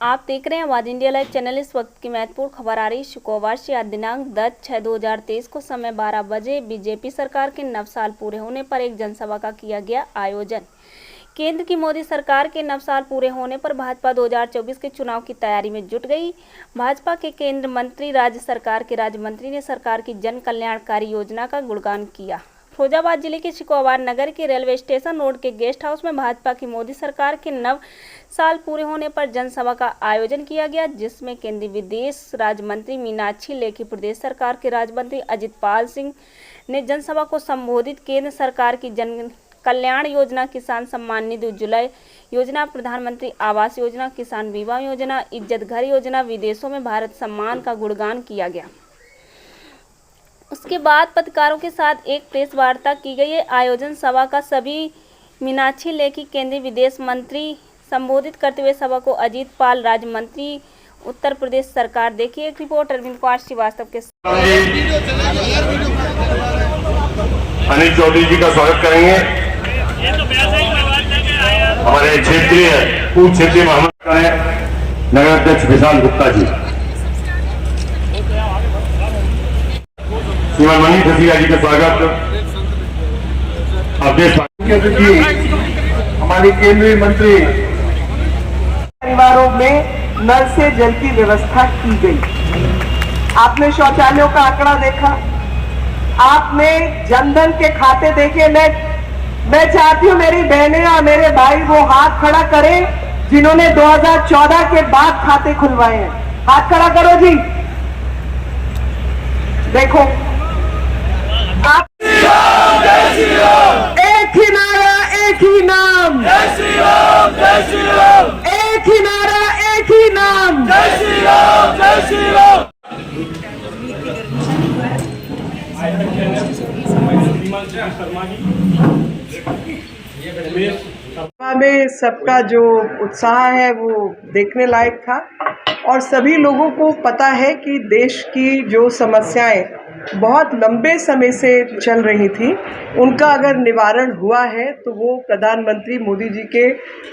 आप देख रहे हैं आवाज इंडिया लाइव चैनल। इस वक्त की महत्वपूर्ण खबर आ रही है शुक्रवार से। आज दिनांक 10/6/2023 को समय 12 बजे बीजेपी सरकार के 9 साल पूरे होने पर एक जनसभा का किया गया आयोजन। केंद्र की मोदी सरकार के 9 साल पूरे होने पर भाजपा 2024 के चुनाव की तैयारी में जुट गई। भाजपा के केंद्र मंत्री, राज्य सरकार के राज्य मंत्री ने सरकार की जन कल्याणकारी योजना का गुणगान किया। फिरोजाबाद जिले के शिकोहार नगर के रेलवे स्टेशन रोड के गेस्ट हाउस में भाजपा की मोदी सरकार के 9 साल पूरे होने पर जनसभा का आयोजन किया गया, जिसमें केंद्रीय विदेश राज्य मंत्री मीनाक्षी लेखी, प्रदेश सरकार के राज्य मंत्री अजित पाल सिंह ने जनसभा को संबोधित। केंद्र सरकार की जन कल्याण योजना, किसान सम्मान निधि, उज्ज्वला योजना, प्रधानमंत्री आवास योजना, किसान बीमा योजना, इज्जत घर योजना, विदेशों में भारत सम्मान का गुणगान किया गया। उसके बाद पत्रकारों के साथ एक प्रेस वार्ता की गई है। आयोजन सभा का सभी मीनाक्षी लेखी, केंद्रीय विदेश मंत्री संबोधित करते हुए सभा को अजीत पाल, राज्य मंत्री उत्तर प्रदेश सरकार। देखिए एक रिपोर्ट अरविंद कुमार श्रीवास्तव के साथ। अनिल चौधरी जी का स्वागत करेंगे। हमारे क्षेत्रीय पूर्व क्षेत्रीय महामंत्री नगर अध्यक्ष विशाल गुप्ता जी, श्रीमान मनीष खसीरा जी का स्वागत। हमारी केंद्रीय मंत्री, परिवारों में नल से जल की व्यवस्था की गई। आपने शौचालयों का आंकड़ा देखा, आपने जनधन के खाते देखे। मैं चाहती हूं मेरी बहनें और मेरे भाई वो हाथ खड़ा करें जिन्होंने 2014 के बाद खाते खुलवाए हैं। हाथ खड़ा करो जी। देखो आप, एक ही नारा, एक ही नाम, एक ही नारा, एक ही नाम। में सबका जो उत्साह है वो देखने लायक था और सभी लोगों को पता है कि देश की जो समस्याएं बहुत लंबे समय से चल रही थी, उनका अगर निवारण हुआ है तो वो प्रधानमंत्री मोदी जी के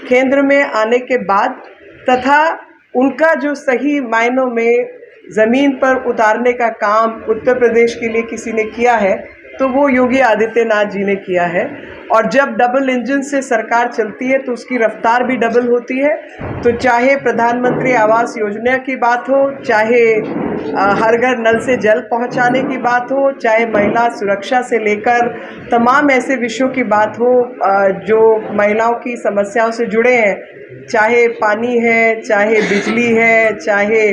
केंद्र में आने के बाद तथा उनका जो सही मायनों में ज़मीन पर उतारने का काम उत्तर प्रदेश के लिए किसी ने किया है तो वो योगी आदित्यनाथ जी ने किया है। और जब डबल इंजन से सरकार चलती है तो उसकी रफ्तार भी डबल होती है। तो चाहे प्रधानमंत्री आवास योजना की बात हो, चाहे हर घर नल से जल पहुंचाने की बात हो, चाहे महिला सुरक्षा से लेकर तमाम ऐसे विषयों की बात हो जो महिलाओं की समस्याओं से जुड़े हैं, चाहे पानी है, चाहे बिजली है, चाहे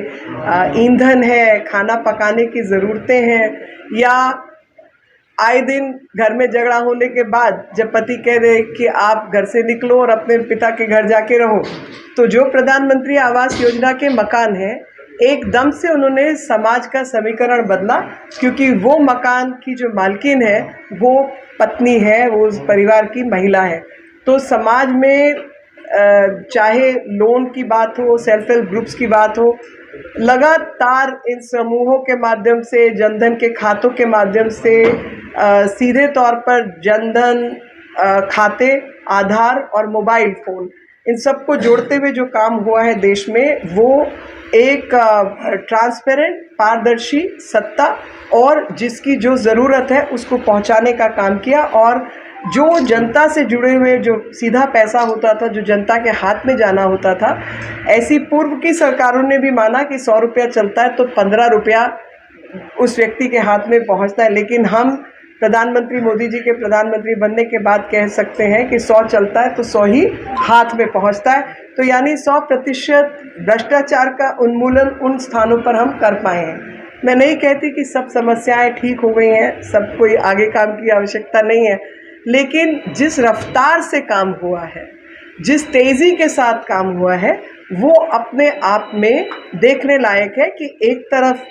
ईंधन है, खाना पकाने की ज़रूरतें हैं, या आए दिन घर में झगड़ा होने के बाद जब पति कह दे कि आप घर से निकलो और अपने पिता के घर जाके रहो, तो जो प्रधानमंत्री आवास योजना के मकान हैं, एकदम से उन्होंने समाज का समीकरण बदला, क्योंकि वो मकान की जो मालकिन है वो पत्नी है, वो उस परिवार की महिला है। तो समाज में चाहे लोन की बात हो, सेल्फ हेल्प ग्रुप्स की बात हो, लगातार इन समूहों के माध्यम से, जनधन के खातों के माध्यम से, सीधे तौर पर जनधन खाते, आधार और मोबाइल फ़ोन, इन सब को जोड़ते हुए जो काम हुआ है देश में, वो एक ट्रांसपेरेंट, पारदर्शी सत्ता और जिसकी जो ज़रूरत है उसको पहुंचाने का काम किया। और जो जनता से जुड़े हुए जो सीधा पैसा होता था, जो जनता के हाथ में जाना होता था, ऐसी पूर्व की सरकारों ने भी माना कि 100 रुपया चलता है तो 15 रुपया उस व्यक्ति के हाथ में पहुंचता है। लेकिन हम प्रधानमंत्री मोदी जी के प्रधानमंत्री बनने के बाद कह सकते हैं कि 100 चलता है तो 100 ही हाथ में पहुंचता है। तो यानी 100% भ्रष्टाचार का उन्मूलन उन स्थानों पर हम कर पाए हैं। मैं नहीं कहती कि सब समस्याएं ठीक हो गई हैं, सब कोई आगे काम की आवश्यकता नहीं है, लेकिन जिस रफ्तार से काम हुआ है, जिस तेज़ी के साथ काम हुआ है, वो अपने आप में देखने लायक है कि एक तरफ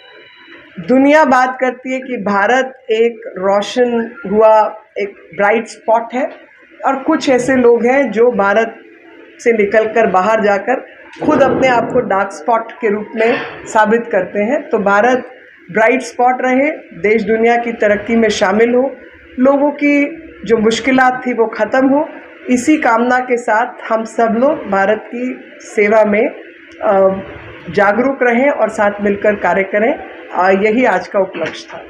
दुनिया बात करती है कि भारत एक रोशन हुआ, एक ब्राइट स्पॉट है, और कुछ ऐसे लोग हैं जो भारत से निकलकर बाहर जाकर खुद अपने आप को डार्क स्पॉट के रूप में साबित करते हैं। तो भारत ब्राइट स्पॉट रहे, देश दुनिया की तरक्की में शामिल हो, लोगों की जो मुश्किलात थी वो ख़त्म हो, इसी कामना के साथ हम सब लोग भारत की सेवा में जागरूक रहें और साथ मिलकर कार्य करें। यही आज का उपलक्ष्य था।